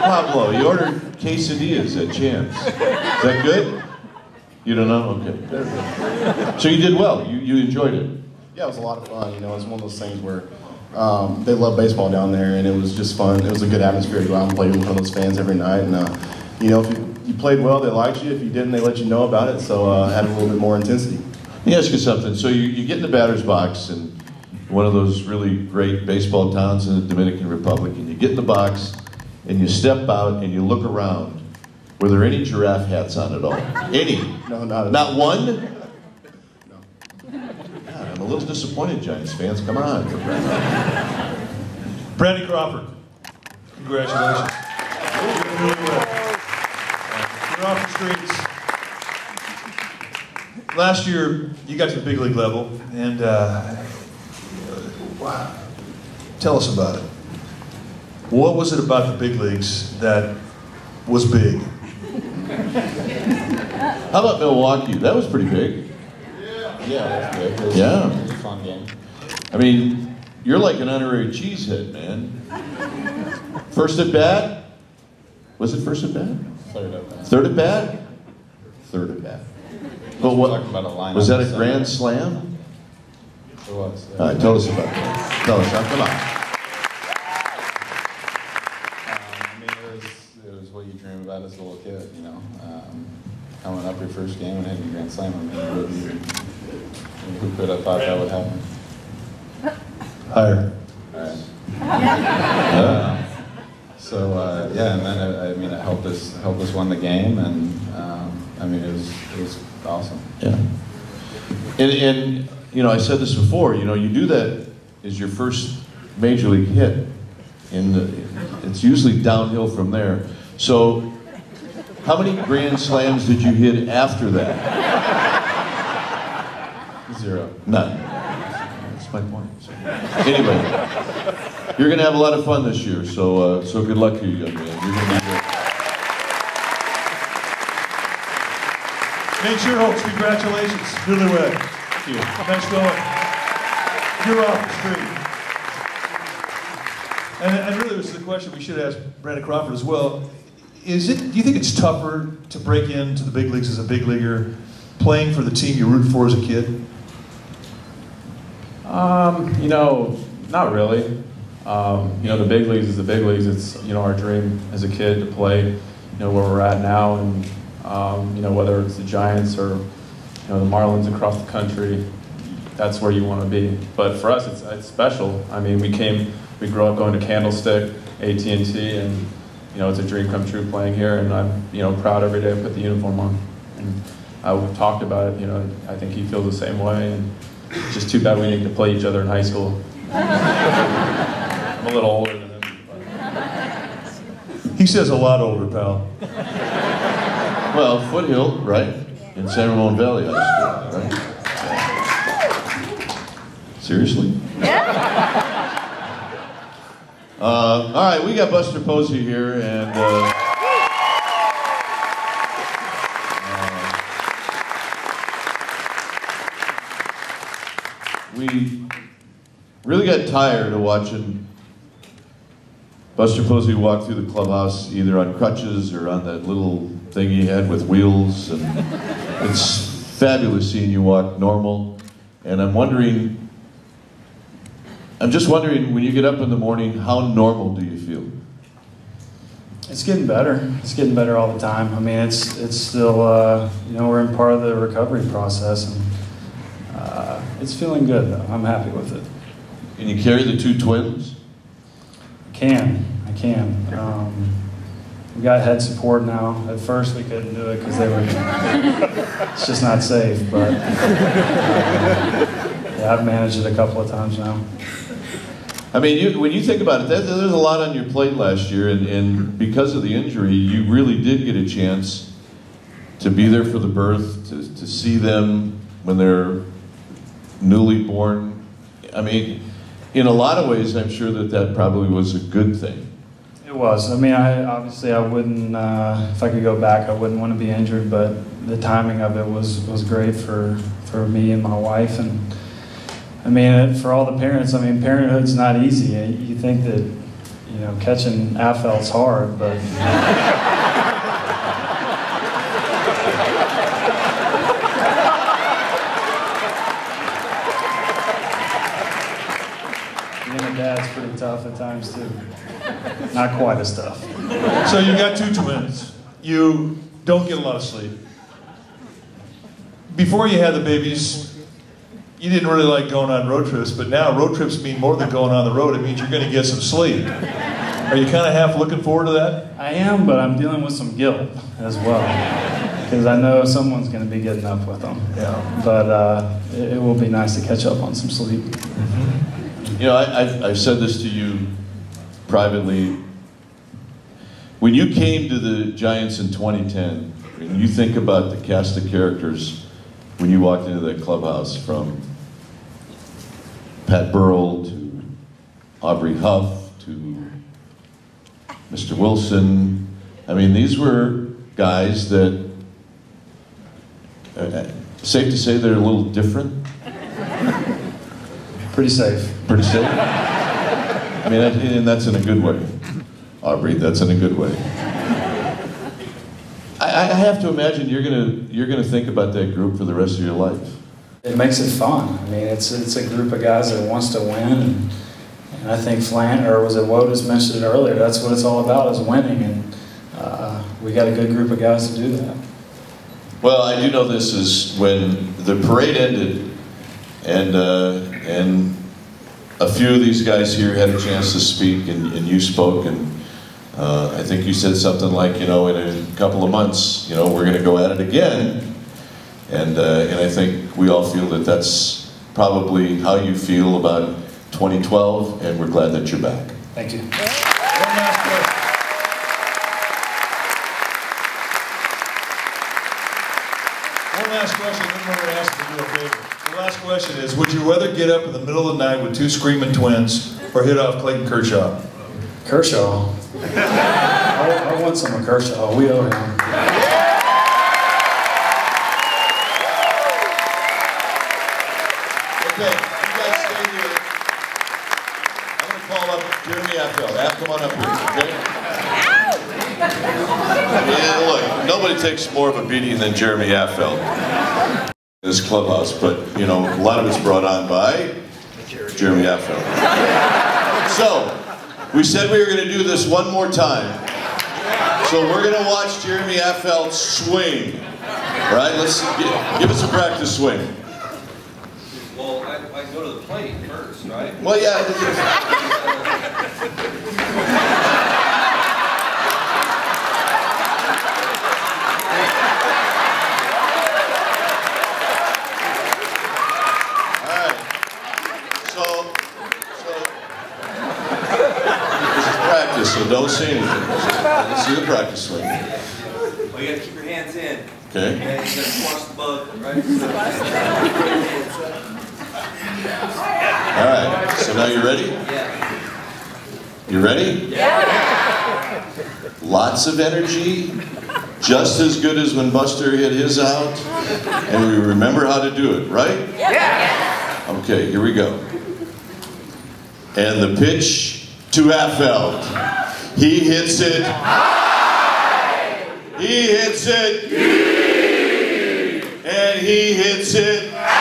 Pablo, you ordered quesadillas at Champs. Is that good? You don't know? Okay. So you did well. You enjoyed it. Yeah, it was a lot of fun. You know, it was one of those things where they love baseball down there, and it was just fun. It was a good atmosphere to go out and play in front of those fans every night. And you know, if you played well, they liked you. If you didn't, they let you know about it. So add a little bit more intensity. Let me ask you something. So you get in the batter's box in one of those really great baseball towns in the Dominican Republic, and you get in the box, and you step out, and you look around. Were there any giraffe hats on at all? Any? No, not at all. Not one? No. God, I'm a little disappointed, Giants fans. Come on. Brandon Crawford, congratulations. You're off the streets. Last year, you got to the big league level, and wow. Tell us about it. What was it about the big leagues that was big? How about Milwaukee? That was pretty big. Yeah, that's good. It was a fun game. I mean, you're like an honorary cheesehead, man. First at bat? Was it first at bat? Third at bat. Third at bat? Third at bat. But what? Was that a grand slam? It was. All right, tell us about that. Tell us. Come on. I mean, it was what you dream about as a little kid, you know. Coming up your first game and hitting a grand slam. I mean, who could have thought that would happen? Higher. All right. Yeah, and then I mean, it helped us win the game, and I mean, it was awesome. Yeah. And you know, I said this before. You know, you do that as your first major league hit, and it's usually downhill from there. So, how many grand slams did you hit after that? 0. None. That's my point. So, anyway, you're going to have a lot of fun this year. So good luck to you, young man. You're going to be good. Nate Schierholz, congratulations. Newlywed. Thank you. Nice going. You're off the street. And really, this is a question we should ask Brandon Crawford as well. Do you think it's tougher to break into the big leagues as a big leaguer, playing for the team you root for as a kid? You know, not really. You know, the big leagues is the big leagues. It's, you know, our dream as a kid to play, you know, where we're at now, and you know, whether it's the Giants or, you know, the Marlins across the country, that's where you want to be. But for us, it's special. I mean, we grew up going to Candlestick, AT&T, and you know, it's a dream come true playing here, and I'm, you know, proud every day I put the uniform on. And we've talked about it, you know, I think he feels the same way, and it's just too bad we didn't get to play each other in high school. I'm a little older than him. But. He says a lot older, pal. Well, Foothill, right? In San Ramon Valley High School, right? Seriously? Yeah. All right, we got Buster Posey here, and we really got tired of watching Buster Posey walk through the clubhouse either on crutches or on that little thing he had with wheels, and it's fabulous seeing you walk normal. And I'm just wondering, when you get up in the morning, how normal do you feel? It's getting better. It's getting better all the time. I mean, it's still, you know, we're in part of the recovery process, and it's feeling good, though. I'm happy with it. Can you carry the two twins? I can. We got head support now. At first, we couldn't do it because they were, it's just not safe, but yeah, I've managed it a couple of times now. I mean, when you think about it, there's a lot on your plate last year, and because of the injury, you really did get a chance to be there for the birth, to see them when they're newly born. I mean, in a lot of ways, I'm sure that probably was a good thing. It was. I mean, obviously I wouldn't, if I could go back, I wouldn't want to be injured, but the timing of it was great for me and my wife. And I mean, for all the parents, I mean, parenthood's not easy. You think that, you know, catching Affel's hard, but. Being a dad's pretty tough at times too. Not quite as tough. So you got two twins. You don't get a lot of sleep. Before you had the babies, you didn't really like going on road trips, but now road trips mean more than going on the road. It means you're going to get some sleep. Are you kind of half looking forward to that? I am, but I'm dealing with some guilt as well. Because I know someone's going to be getting up with them. Yeah. But it will be nice to catch up on some sleep. You know, I've said this to you privately. When you came to the Giants in 2010, and you think about the cast of characters when you walked into that clubhouse, from Pat Burrell to Aubrey Huff to Mr. Wilson, I mean, these were guys that, safe to say they're a little different? Pretty safe. Pretty safe? I mean, and that's in a good way. Aubrey, that's in a good way. I have to imagine you're gonna think about that group for the rest of your life. It makes it fun. I mean, it's a group of guys that wants to win, and I think Wodas mentioned it earlier. That's what it's all about, is winning, and we got a good group of guys to do that. Well, I do know this is when the parade ended, and a few of these guys here had a chance to speak, and you spoke, and I think you said something like, you know, in a couple of months, you know, we're going to go at it again, and I think we all feel that that's probably how you feel about 2012, and we're glad that you're back. Thank you. One last question, then we're going to ask you to do a favor. The last question is, would you rather get up in the middle of the night with two screaming twins or hit off Clayton Kershaw? Kershaw. I want some of Kershaw. We owe him. Okay, you guys stay here. I'm going to call up Jeremy Affel. Come on up here, okay? Yeah, look, nobody takes more of a beating than Jeremy Affel in this clubhouse, but, you know, a lot of it's brought on by Jeremy Affel. So, we said we were going to do this one more time. So we're going to watch Jeremy Affel swing. All right, let's give us a practice swing. Well, I go to the plate first, right? Well, yeah. So don't say anything. Let's see the practice swing. Well, you got to keep your hands in. Okay. And you got to squash the bug, right? All right. So now you ready? Yeah. You ready? Yeah. Lots of energy. Just as good as when Buster hit his out. And we remember how to do it, right? Yeah. Okay, here we go. And the pitch to Affel. He hits it high. He hits it deep. And he hits it high.